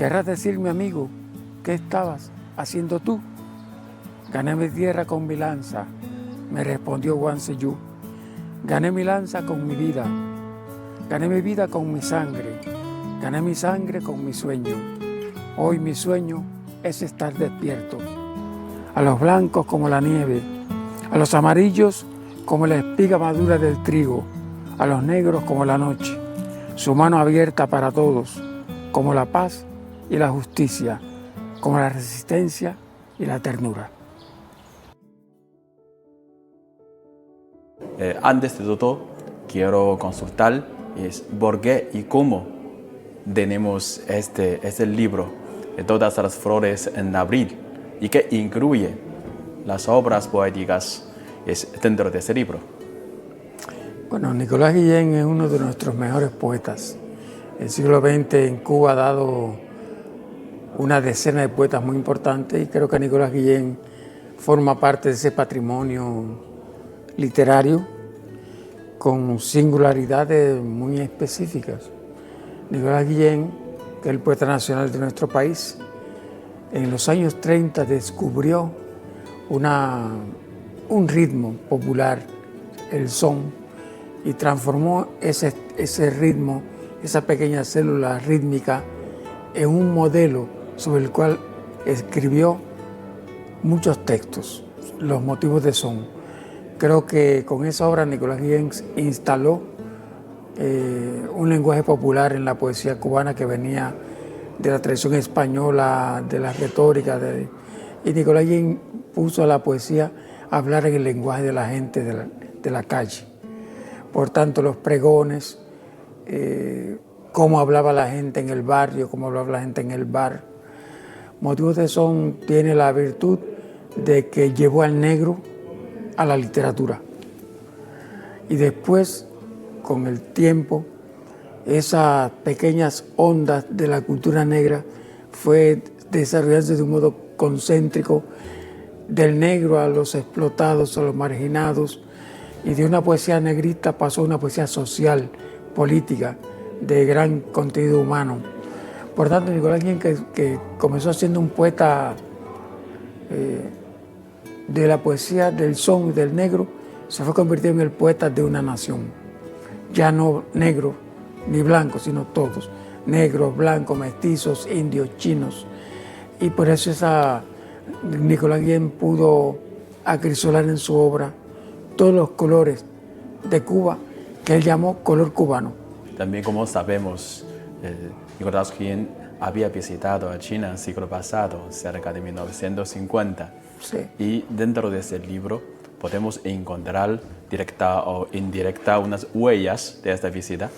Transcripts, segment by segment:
¿Querrás decirme, amigo, qué estabas haciendo tú? Gané mi tierra con mi lanza, me respondió Wang Ziyú. Gané mi lanza con mi vida, gané mi vida con mi sangre, gané mi sangre con mi sueño. Hoy mi sueño es estar despierto. A los blancos como la nieve, a los amarillos como la espiga madura del trigo, a los negros como la noche, su mano abierta para todos, como la paz y la justicia, como la resistencia y la ternura. Antes de todo, quiero consultar por qué y cómo tenemos este libro de todas las flores en abril y que incluye las obras poéticas dentro de ese libro. Bueno, Nicolás Guillén es uno de nuestros mejores poetas. El siglo XX en Cuba ha dado una decena de poetas muy importantes y creo que Nicolás Guillén forma parte de ese patrimonio literario con singularidades muy específicas. Nicolás Guillén, que es el poeta nacional de nuestro país, en los años 30 descubrió un ritmo popular, el son, y transformó ese ritmo, esa pequeña célula rítmica, en un modelo sobre el cual escribió muchos textos, los motivos de son. Creo que con esa obra Nicolás Guillén instaló un lenguaje popular en la poesía cubana que venía de la tradición española, de la retórica, y Nicolás Guillén puso a la poesía a hablar en el lenguaje de la gente de la calle. Por tanto, los pregones, cómo hablaba la gente en el barrio, cómo hablaba la gente en el bar. Motivos de Son tiene la virtud de que llevó al negro a la literatura. Y después, con el tiempo, esas pequeñas ondas de la cultura negra fue desarrollándose de un modo concéntrico, del negro a los explotados, a los marginados, y de una poesía negrita pasó a una poesía social, política, de gran contenido humano. Por tanto, Nicolás Guillén, que comenzó siendo un poeta de la poesía del son y del negro, se fue convirtiendo en el poeta de una nación. Ya no negro ni blanco, sino todos. Negros, blancos, mestizos, indios, chinos. Y por eso Nicolás Guillén pudo acrisolar en su obra todos los colores de Cuba que él llamó color cubano. También, como sabemos, Nicolás Guillén había visitado a China en el siglo pasado, cerca de 1950. Sí. Y dentro de ese libro podemos encontrar directa o indirecta unas huellas de esta visita.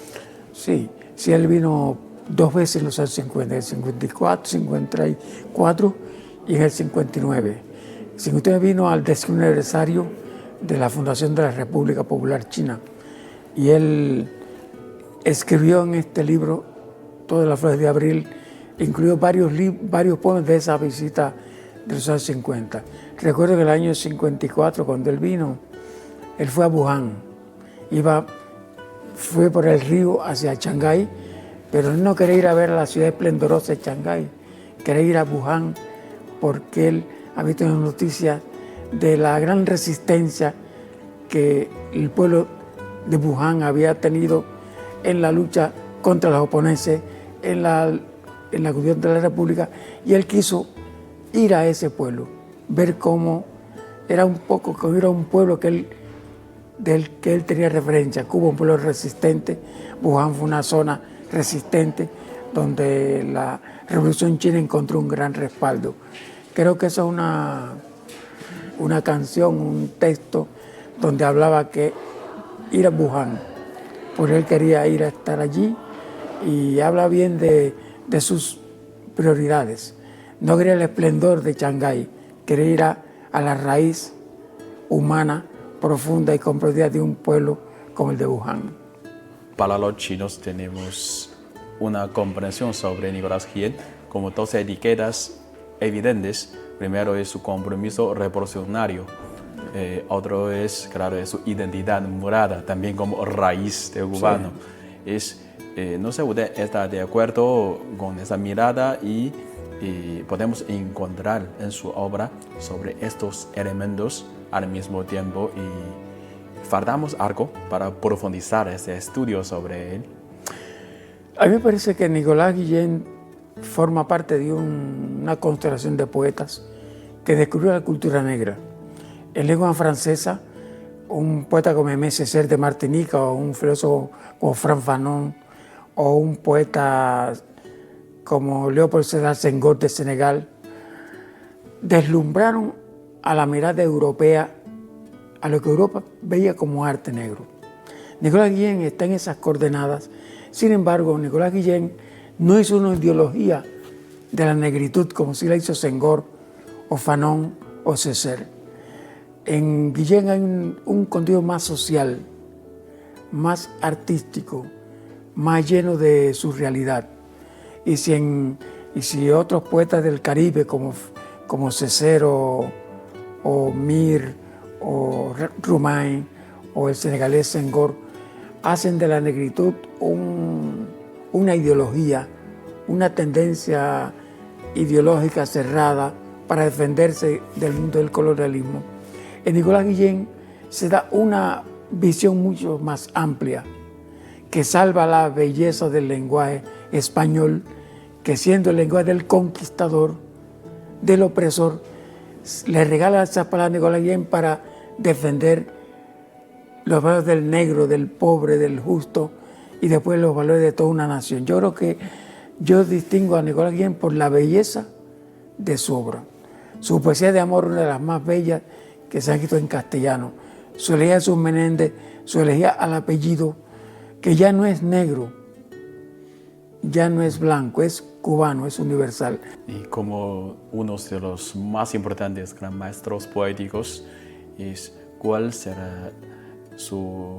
Sí, él vino 2 veces en los años 50, en el 54, 54 y en el 59. El 59 vino al 10º aniversario de la fundación de la República Popular China y él escribió en este libro, Todas las flores de abril, incluyó varios poemas de esa visita de los años 50. Recuerdo que en el año 54, cuando él vino, él fue a Wuhan, fue por el río hacia Shanghái, pero él no quería ir a ver la ciudad esplendorosa de Shanghái, quería ir a Wuhan porque él ha visto en las noticias de la gran resistencia que el pueblo de Wuhan había tenido en la lucha contra los japoneses, en la cuestión de la República, y él quiso ir a ese pueblo, ver cómo era un pueblo del que él tenía referencia. Cuba, un pueblo resistente, Wuhan fue una zona resistente donde la Revolución China encontró un gran respaldo. Creo que eso es una canción, un texto donde hablaba que ir a Wuhan, porque él quería ir a estar allí, y habla bien de sus prioridades. No quería el esplendor de Shanghái, quería ir a la raíz humana, profunda y con profundidad de un pueblo como el de Wuhan. Para los chinos tenemos una comprensión sobre Nicolás Guillén como 2 etiquetas evidentes. Primero es su compromiso revolucionario, otro es, claro, es su identidad morada, también como raíz de cubano. Sí. No sé, usted está de acuerdo con esa mirada y podemos encontrar en su obra sobre estos elementos al mismo tiempo y faltamos algo para profundizar ese estudio sobre él. A mí me parece que Nicolás Guillén forma parte de una constelación de poetas que descubrió la cultura negra. En lengua francesa, un poeta como Aimé Césaire de Martinica o un filósofo como Frantz Fanon o un poeta como Léopold Sédar Senghor de Senegal, deslumbraron a la mirada europea a lo que Europa veía como arte negro. Nicolás Guillén está en esas coordenadas. Sin embargo, Nicolás Guillén no hizo una ideología de la negritud como si la hizo Senghor o Fanon o Césaire. En Guillén hay un contenido más social, más artístico, más lleno de su realidad. Y si otros poetas del Caribe como Césaire o Mir o Roumain o el senegalés Senghor hacen de la negritud una ideología, una tendencia ideológica cerrada para defenderse del mundo del colonialismo, en Nicolás Guillén se da una visión mucho más amplia que salva la belleza del lenguaje español, que siendo el lenguaje del conquistador, del opresor, le regala esa palabra a Nicolás Guillén para defender los valores del negro, del pobre, del justo y después los valores de toda una nación. Yo creo que yo distingo a Nicolás Guillén por la belleza de su obra. Su poesía de amor, una de las más bellas que se han escrito en castellano. Su elegía a Jesús Menéndez, su elegía al apellido, que ya no es negro, ya no es blanco, es cubano, es universal. Y como uno de los más importantes gran maestros poéticos, ¿cuál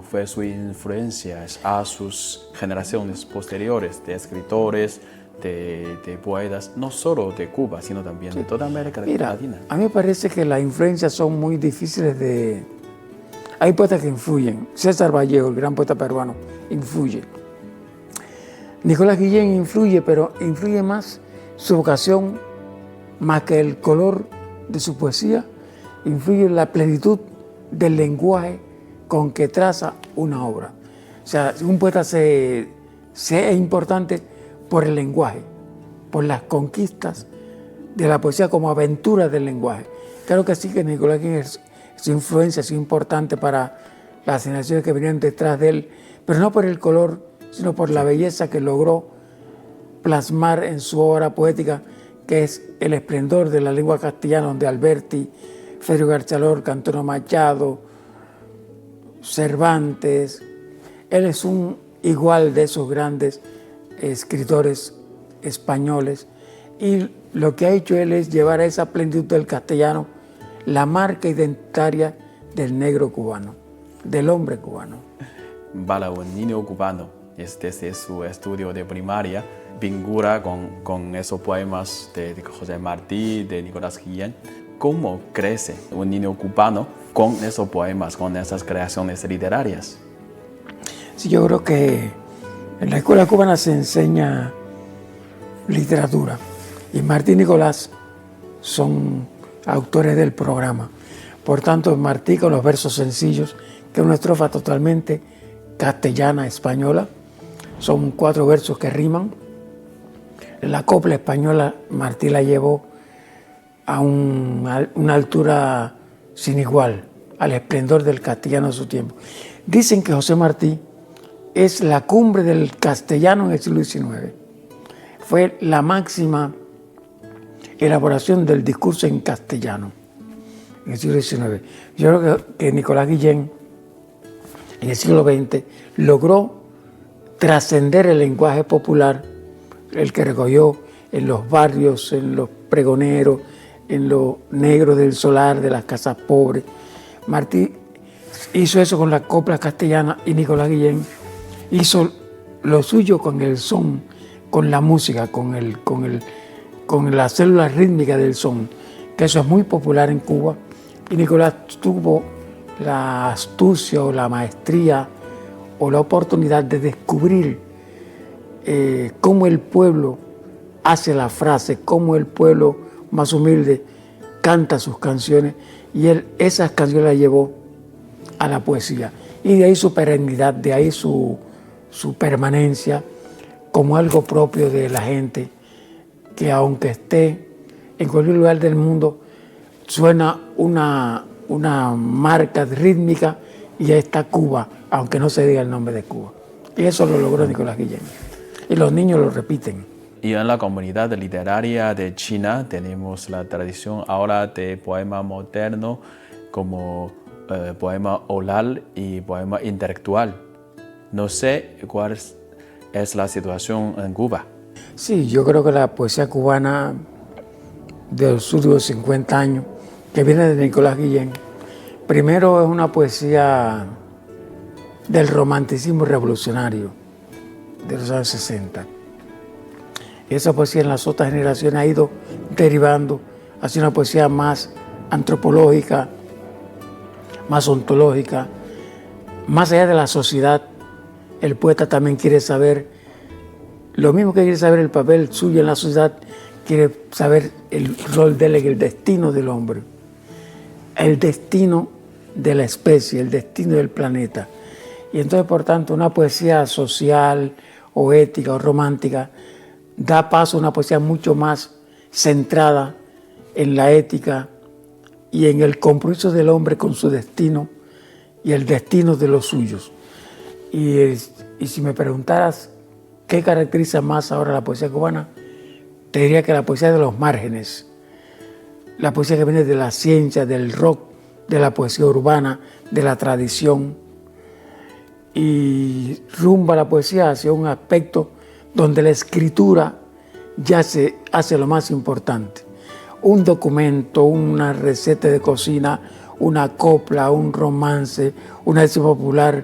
fue su influencia a sus generaciones posteriores de escritores, de poetas, no solo de Cuba, sino también de toda América Latina? A mí me parece que las influencias son muy difíciles de... Hay poetas que influyen. César Vallejo, el gran poeta peruano, influye. Nicolás Guillén influye, pero influye más su vocación, más que el color de su poesía, influye la plenitud del lenguaje con que traza una obra. O sea, un poeta es importante por el lenguaje, por las conquistas de la poesía como aventura del lenguaje. Claro que sí que Nicolás Guillén, su influencia es importante para las generaciones que venían detrás de él, pero no por el color, sino por la belleza que logró plasmar en su obra poética, que es el esplendor de la lengua castellana, donde Alberti, Federico García Lorca, Antonio Machado, Cervantes, él es un igual de esos grandes escritores españoles, y lo que ha hecho él es llevar a esa plenitud del castellano la marca identitaria del negro cubano, del hombre cubano. Para un niño cubano, desde su estudio de primaria, vincula con esos poemas de José Martí, de Nicolás Guillén. ¿Cómo crece un niño cubano con esos poemas, con esas creaciones literarias? Sí, yo creo que en la escuela cubana se enseña literatura y Martí y Nicolás son autores del programa. Por tanto, Martí con los versos sencillos, que es una estrofa totalmente castellana, española, son 4 versos que riman. La copla española Martí la llevó a una altura sin igual, al esplendor del castellano de su tiempo. Dicen que José Martí es la cumbre del castellano en el siglo XIX. Fue la máxima elaboración del discurso en castellano en el siglo XIX. Yo creo que Nicolás Guillén en el siglo XX logró trascender el lenguaje popular, el que recogió en los barrios, en los pregoneros, en los negros del solar, de las casas pobres. Martí hizo eso con la copla castellana y Nicolás Guillén hizo lo suyo con el son, con la música, con la célula rítmica del son, que eso es muy popular en Cuba. Y Nicolás tuvo la astucia o la maestría o la oportunidad de descubrir cómo el pueblo hace la frase, cómo el pueblo más humilde canta sus canciones, y él esas canciones las llevó a la poesía. Y de ahí su perennidad, de ahí su permanencia como algo propio de la gente, que aunque esté en cualquier lugar del mundo, suena una marca rítmica y ahí está Cuba, aunque no se diga el nombre de Cuba. Y eso lo logró Nicolás Guillén. Y los niños lo repiten. Y en la comunidad literaria de China tenemos la tradición ahora de poema moderno como poema oral y poema intelectual. No sé cuál es la situación en Cuba. Sí, yo creo que la poesía cubana de los últimos 50 años, que viene de Nicolás Guillén, primero es una poesía del romanticismo revolucionario de los años 60. Y esa poesía en las otras generaciones ha ido derivando hacia una poesía más antropológica, más ontológica, más allá de la sociedad. El poeta también quiere saber, lo mismo que quiere saber el papel suyo en la sociedad, quiere saber el rol de él en el destino del hombre, el destino de la especie, el destino del planeta. Y entonces, por tanto, una poesía social o ética o romántica da paso a una poesía mucho más centrada en la ética y en el compromiso del hombre con su destino y el destino de los suyos. Y si me preguntaras qué caracteriza más ahora la poesía cubana, te diría que la poesía de los márgenes, la poesía que viene de la ciencia, del rock, de la poesía urbana, de la tradición, y rumba la poesía hacia un aspecto donde la escritura ya se hace lo más importante. Un documento, una receta de cocina, una copla, un romance, una décima popular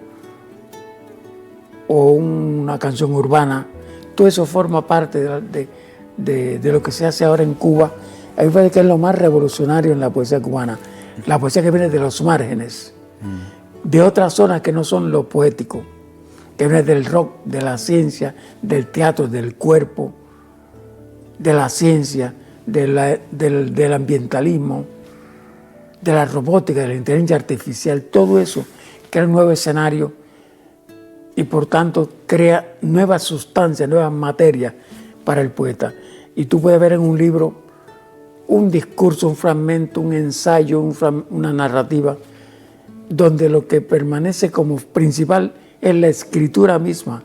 o una canción urbana, todo eso forma parte de lo que se hace ahora en Cuba. A mí me parece que es lo más revolucionario en la poesía cubana, la poesía que viene de los márgenes, de otras zonas que no son lo poético, que viene del rock, de la ciencia, del teatro, del cuerpo, de la ciencia, del ambientalismo, de la robótica, de la inteligencia artificial, todo eso crea un nuevo escenario y por tanto crea nuevas sustancias, nuevas materias para el poeta. Y tú puedes ver en un libro un discurso, un fragmento, un ensayo, una narrativa, donde lo que permanece como principal es la escritura misma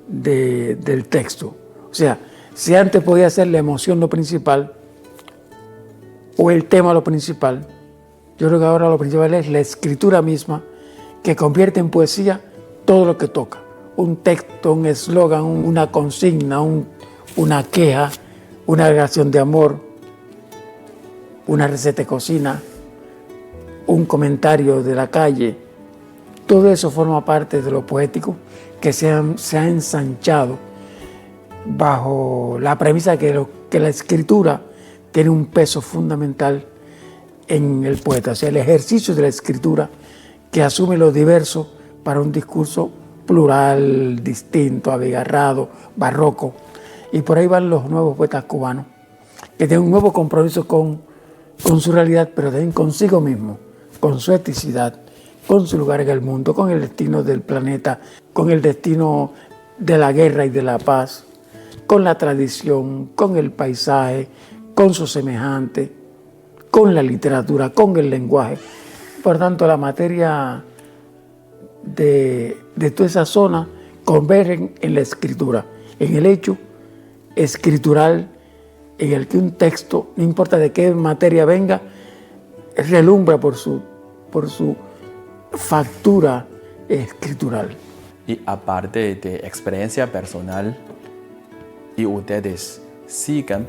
del texto. O sea, si antes podía ser la emoción lo principal o el tema lo principal, yo creo que ahora lo principal es la escritura misma que convierte en poesía todo lo que toca. Un texto, un eslogan, una consigna, una queja, una declaración de amor, una receta de cocina, un comentario de la calle. Todo eso forma parte de lo poético que se ha ensanchado bajo la premisa que la escritura tiene un peso fundamental en el poeta. O sea, el ejercicio de la escritura que asume lo diverso para un discurso plural, distinto, abigarrado, barroco. Y por ahí van los nuevos poetas cubanos, que tienen un nuevo compromiso con su realidad, pero también consigo mismo, con su eticidad, con su lugar en el mundo, con el destino del planeta, con el destino de la guerra y de la paz, con la tradición, con el paisaje, con su semejante, con la literatura, con el lenguaje. Por tanto, la materia de toda esa zona convergen en la escritura, en el hecho escritural en el que un texto, no importa de qué materia venga, relumbra por su factura escritural. Y aparte de experiencia personal, y ustedes siguen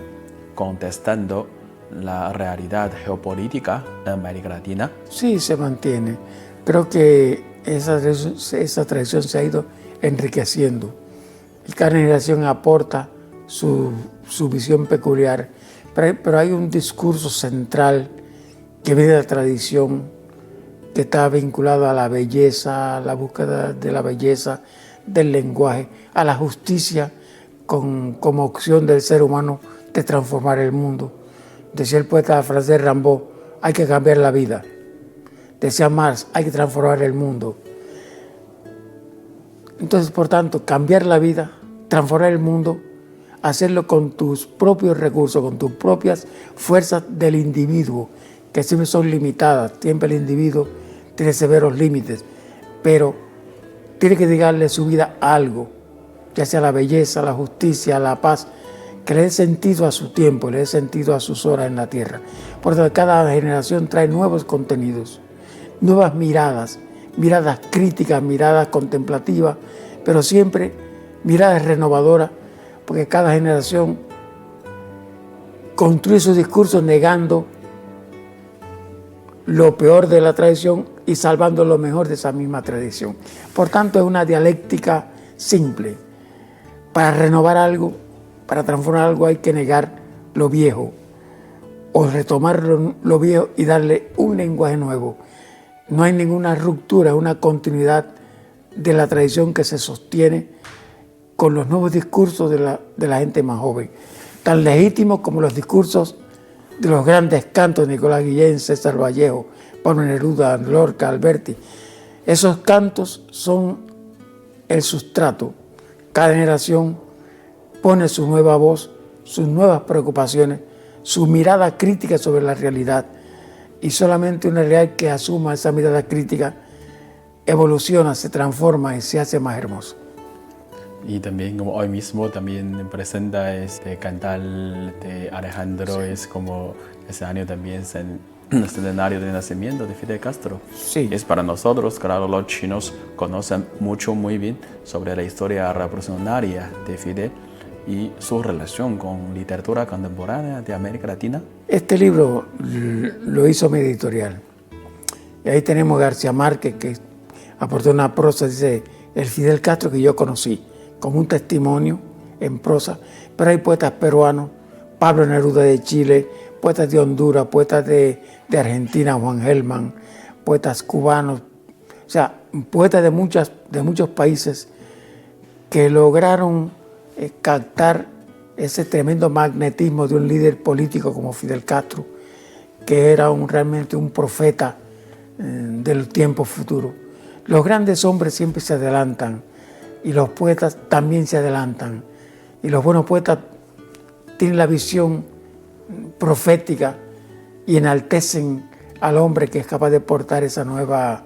contestando la realidad geopolítica en América Latina. Sí, se mantiene. Creo que esa tradición se ha ido enriqueciendo y cada generación aporta su visión peculiar, pero hay un discurso central que viene de la tradición que está vinculado a la belleza, a la búsqueda de la belleza, del lenguaje, a la justicia como opción del ser humano de transformar el mundo. Decía el poeta francés Rimbaud, hay que cambiar la vida. Decía Marx, hay que transformar el mundo. Entonces, por tanto, cambiar la vida, transformar el mundo, hacerlo con tus propios recursos, con tus propias fuerzas del individuo, que siempre son limitadas. Siempre el individuo tiene severos límites, pero tiene que dedicarle su vida a algo, ya sea la belleza, la justicia, la paz, que le dé sentido a su tiempo, le dé sentido a sus horas en la tierra. Por eso cada generación trae nuevos contenidos, nuevas miradas, miradas críticas, miradas contemplativas, pero siempre miradas renovadoras, porque cada generación construye sus discursos negando lo peor de la tradición y salvando lo mejor de esa misma tradición. Por tanto, es una dialéctica simple. Para renovar algo, para transformar algo, hay que negar lo viejo o retomar lo viejo y darle un lenguaje nuevo. No hay ninguna ruptura, una continuidad de la tradición que se sostiene con los nuevos discursos de la gente más joven, tan legítimos como los discursos de los grandes cantos de Nicolás Guillén, César Vallejo, Pablo Neruda, Lorca, Alberti. Esos cantos son el sustrato. Cada generación pone su nueva voz, sus nuevas preocupaciones, su mirada crítica sobre la realidad, y solamente una realidad que asuma esa mirada crítica evoluciona, se transforma y se hace más hermoso. Y también como hoy mismo también presenta este cantal de Alejandro, sí. Es como ese año también es el centenario de nacimiento de Fidel Castro. Sí. Es para nosotros, claro, los chinos conocen muy bien sobre la historia revolucionaria de Fidel y su relación con literatura contemporánea de América Latina. Este libro lo hizo mi editorial. Y ahí tenemos García Márquez, que aportó una prosa, dice, el Fidel Castro que yo conocí, como un testimonio en prosa. Pero hay poetas peruanos, Pablo Neruda de Chile, poetas de Honduras, poetas de Argentina, Juan Gelman, poetas cubanos, o sea, poetas de muchos países que lograron captar ese tremendo magnetismo de un líder político como Fidel Castro, que era realmente un profeta del tiempo futuro. Los grandes hombres siempre se adelantan y los poetas también se adelantan. Y los buenos poetas tienen la visión profética y enaltecen al hombre que es capaz de portar esa nueva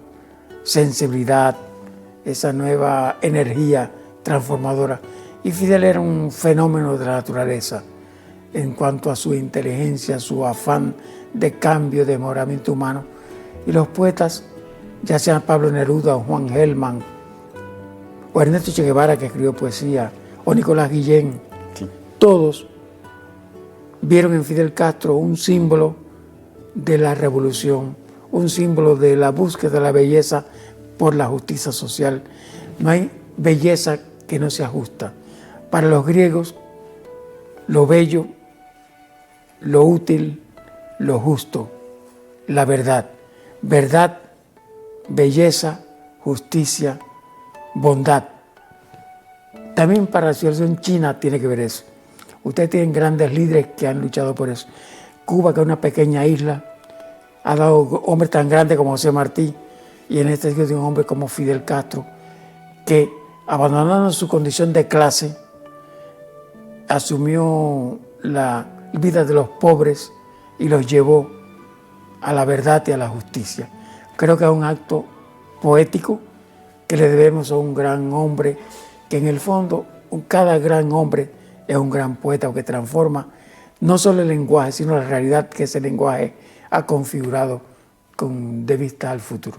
sensibilidad, esa nueva energía transformadora. Y Fidel era un fenómeno de la naturaleza en cuanto a su inteligencia, su afán de cambio, de mejoramiento humano. Y los poetas, ya sean Pablo Neruda o Juan Gelman, o Ernesto Che Guevara, que escribió poesía, o Nicolás Guillén, sí. Todos vieron en Fidel Castro un símbolo de la revolución, un símbolo de la búsqueda de la belleza por la justicia social. No hay belleza que no sea justa. Para los griegos, lo bello, lo útil, lo justo, la verdad. Verdad, belleza, justicia, bondad. También para la civilización china tiene que ver eso. Ustedes tienen grandes líderes que han luchado por eso. Cuba, que es una pequeña isla, ha dado hombres tan grandes como José Martí, y en este caso un hombre como Fidel Castro, que abandonando su condición de clase, asumió la vida de los pobres y los llevó a la verdad y a la justicia. Creo que es un acto poético que le debemos a un gran hombre, que en el fondo cada gran hombre es un gran poeta que transforma no solo el lenguaje, sino la realidad que ese lenguaje ha configurado de vista al futuro.